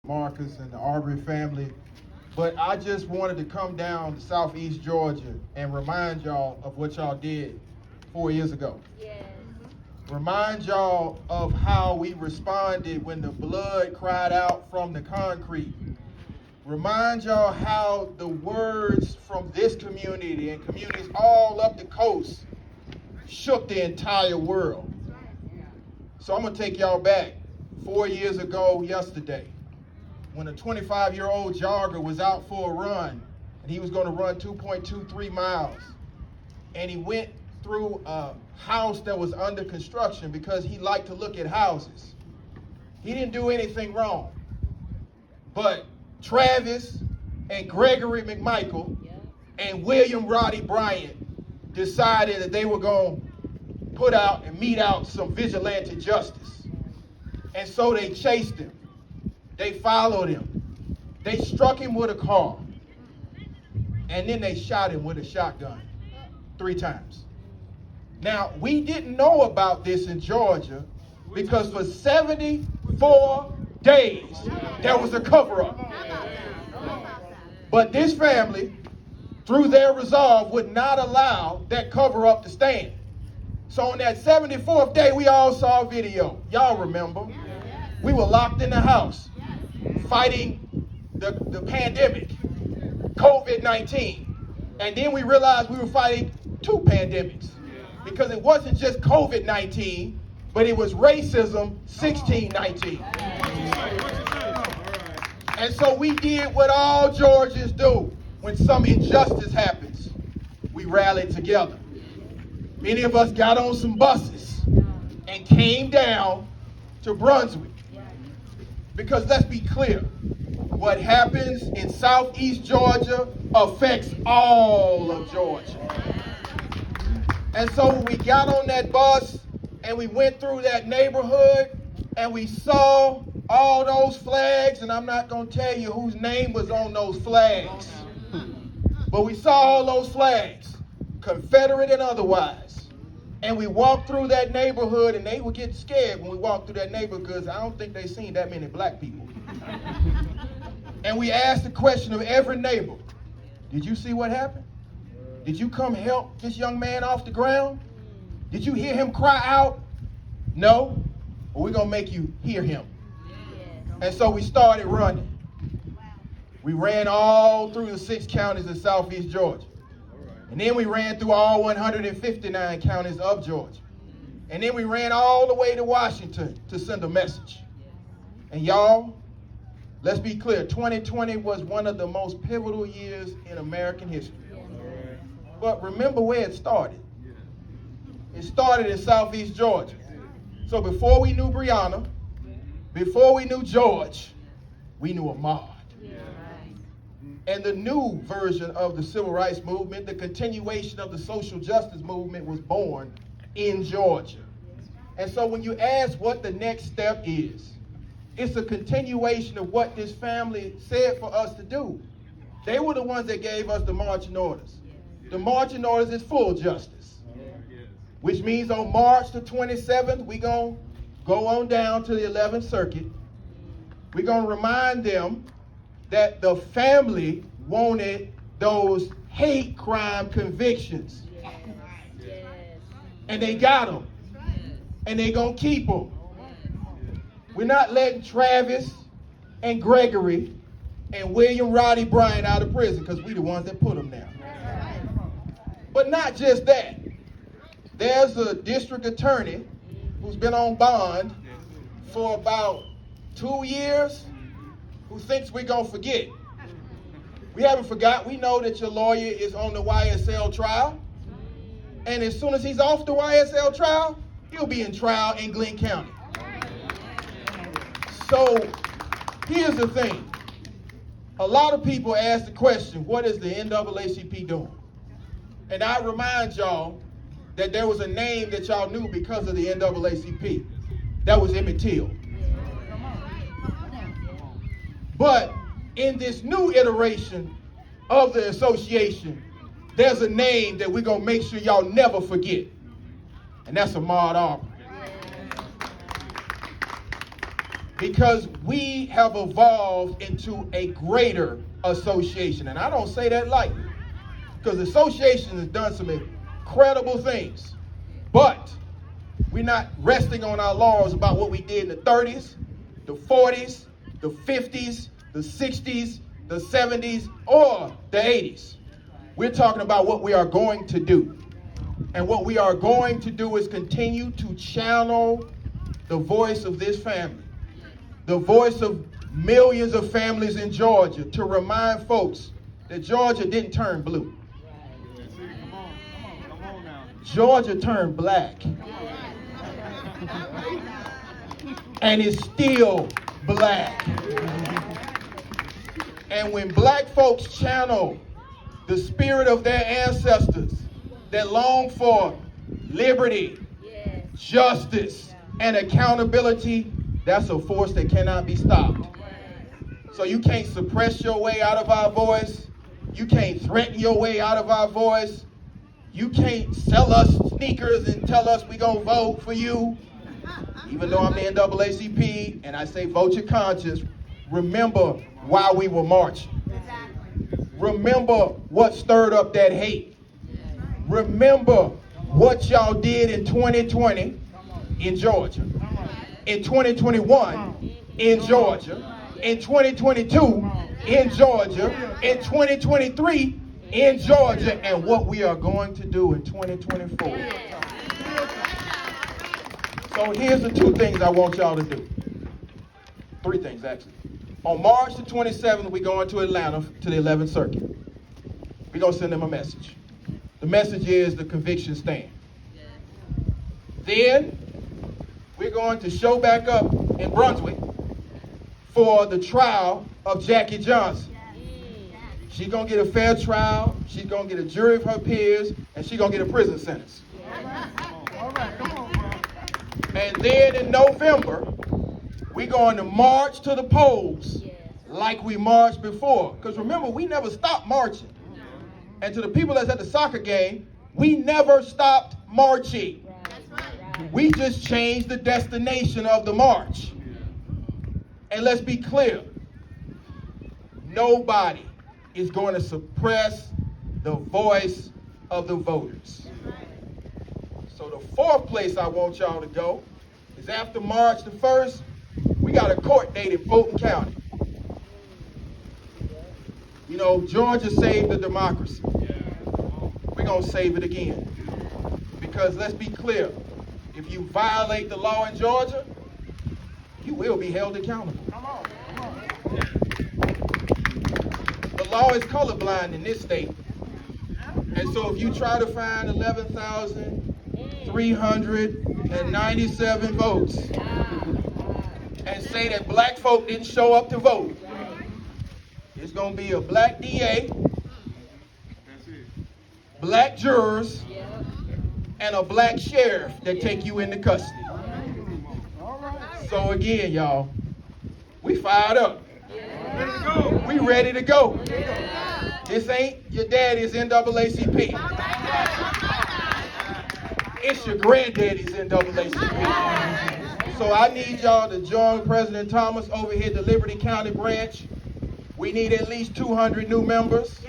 Marcus and the Arbery family, but I just wanted to come down to Southeast Georgia and remind y'all of what y'all did 4 years ago. Yes. Remind y'all of how we responded when the blood cried out from the concrete. Remind y'all how the words from this community and communities all up the coast shook the entire world. So I'm going to take y'all back 4 years ago yesterday, when a 25-year-old jogger was out for a run, and he was going to run 2.23 miles. And he went through a house that was under construction because he liked to look at houses. He didn't do anything wrong. But Travis and Gregory McMichael and William Roddy Bryant decided that they were going to put out and mete out some vigilante justice. And so they chased him. They followed him. They struck him with a car. And then they shot him with a shotgun 3 times. Now, we didn't know about this in Georgia because for 74 days, there was a cover-up. But this family, through their resolve, would not allow that cover-up to stand. So on that 74th day, we all saw a video. Y'all remember? We were locked in the house, fighting the pandemic, COVID-19. And then we realized we were fighting 2 pandemics because it wasn't just COVID-19, but it was racism 1619. And so we did what all Georgians do when some injustice happens. We rallied together. Many of us got on some buses and came down to Brunswick. Because let's be clear, what happens in Southeast Georgia affects all of Georgia. And so we got on that bus and we went through that neighborhood and we saw all those flags, and I'm not going to tell you whose name was on those flags. But we saw all those flags, Confederate and otherwise. And we walked through that neighborhood, and they would get scared when we walked through that neighborhood because I don't think they seen that many black people. And we asked the question of every neighbor, did you see what happened? Did you come help this young man off the ground? Did you hear him cry out? No? Well, we're going to make you hear him. And so we started running. We ran all through the 6 counties of Southeast Georgia. And then we ran through all 159 counties of Georgia. And then we ran all the way to Washington to send a message. And y'all, let's be clear, 2020 was one of the most pivotal years in American history. But remember where it started. It started in Southeast Georgia. So before we knew Breonna, before we knew George, we knew Ahmaud. And the new version of the civil rights movement, the continuation of the social justice movement, was born in Georgia. And so when you ask what the next step is, it's a continuation of what this family said for us to do. They were the ones that gave us the marching orders. The marching orders is full justice, which means on March the 27th, we're going to go on down to the 11th Circuit. We're going to remind them that the family wanted those hate crime convictions. And they got them. And they gonna keep them. We're not letting Travis and Gregory and William Roddy Bryant out of prison because we the ones that put them there. But not just that. There's a district attorney who's been on bond for about 2 years who thinks we're going to forget. We haven't forgot. We know that your lawyer is on the YSL trial. And as soon as he's off the YSL trial, he'll be in trial in Glenn County. So here's the thing. A lot of people ask the question, what is the NAACP doing? And I remind y'all that there was a name that y'all knew because of the NAACP. That was Emmett Till. But in this new iteration of the association, there's a name that we're going to make sure y'all never forget. And that's Ahmaud Arbery. because we have evolved into a greater association. And I don't say that lightly, because the association has done some incredible things. But we're not resting on our laurels about what we did in the 30s, the 40s, the 50s, the 60s, the 70s, or the 80s. We're talking about what we are going to do. And what we are going to do is continue to channel the voice of this family, the voice of millions of families in Georgia, to remind folks that Georgia didn't turn blue. Georgia turned black. And it's still black. And when black folks channel the spirit of their ancestors that long for liberty, justice, and accountability, that's a force that cannot be stopped. So you can't suppress your way out of our voice. You can't threaten your way out of our voice. You can't sell us sneakers and tell us we're going to vote for you. Even though I'm the NAACP and I say vote your conscience, remember why we were marching. Remember what stirred up that hate. Remember what y'all did in 2020 in Georgia, in 2021 in Georgia, in 2022 in Georgia, in 2023 in Georgia, and what we are going to do in 2024. So here's the two things I want y'all to do. Three things, actually. On March the 27th, we're going to Atlanta to the 11th Circuit. We're going to send them a message. The message is the conviction stand. Then we're going to show back up in Brunswick for the trial of Jackie Johnson. She's going to get a fair trial, she's going to get a jury of her peers, and she's going to get a prison sentence. All right, come on, bro. And then in November, we're going to march to the polls like we marched before. Because remember, we never stopped marching. And to the people that's at the soccer game, we never stopped marching. We just changed the destination of the march. And let's be clear, nobody is going to suppress the voice of the voters. So the fourth place I want y'all to go is after March the 1st, we got a court date in Fulton County. You know, Georgia saved the democracy. We're going to save it again. Because let's be clear, if you violate the law in Georgia, you will be held accountable. Come on. The law is colorblind in this state. And so if you try to find 11,397 votes and say that black folk didn't show up to vote, it's going to be a black DA, black jurors, and a black sheriff that take you into custody. So again, y'all, we fired up. We ready to go. This ain't your daddy's NAACP. It's your granddaddy's NAACP. So I need y'all to join President Thomas over here at the Liberty County branch. We need at least 200 new members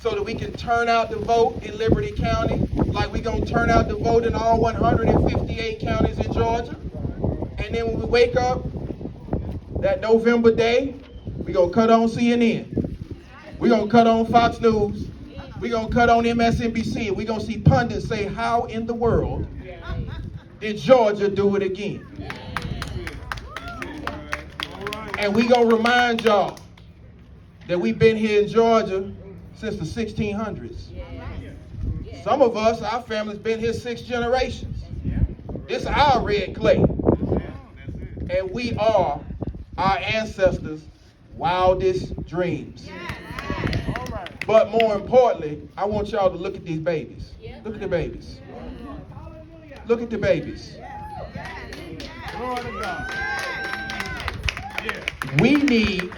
so that we can turn out the vote in Liberty County like we're going to turn out the vote in all 158 counties in Georgia. And then when we wake up that November day, we're going to cut on CNN. We're going to cut on Fox News. We're going to cut on MSNBC. And we're going to see pundits say, how in the world did Georgia do it again? And we're going to remind y'all that we've been here in Georgia since the 1600s. Some of us, our family's been here 6 generations. This is our red clay. And we are our ancestors' wildest dreams. But more importantly, I want y'all to look at these babies. Look at the babies. Look at the babies. We need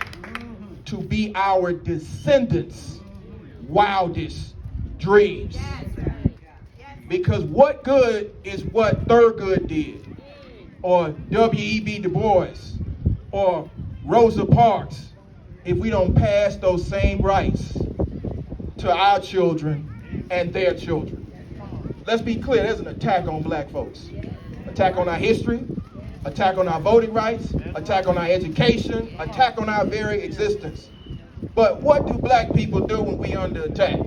to be our descendants' wildest dreams. Because what good is what Thurgood did, or W.E.B. Du Bois, or Rosa Parks if we don't pass those same rights to our children and their children. Let's be clear, there's an attack on black folks. Attack on our history, attack on our voting rights, attack on our education, attack on our very existence. But what do black people do when we under attack?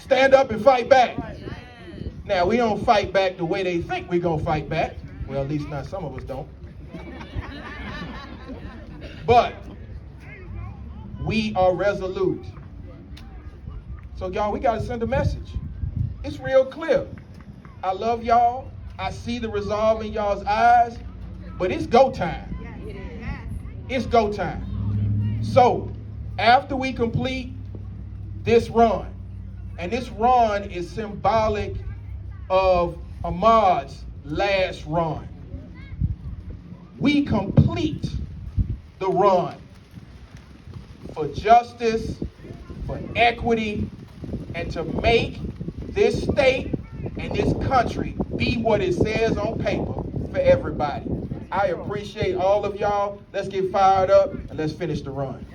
Stand up and fight back. Now, we don't fight back the way they think we're going to fight back. Well, at least not some of us don't. But we are resolute. So, y'all, we got to send a message. It's real clear. I love y'all. I see the resolve in y'all's eyes. But it's go time. It's go time. So, after we complete this run, and this run is symbolic of Ahmaud's last run, we complete the run for justice, for equity, and to make this state and this country be what it says on paper for everybody. I appreciate all of y'all. Let's get fired up and let's finish the run.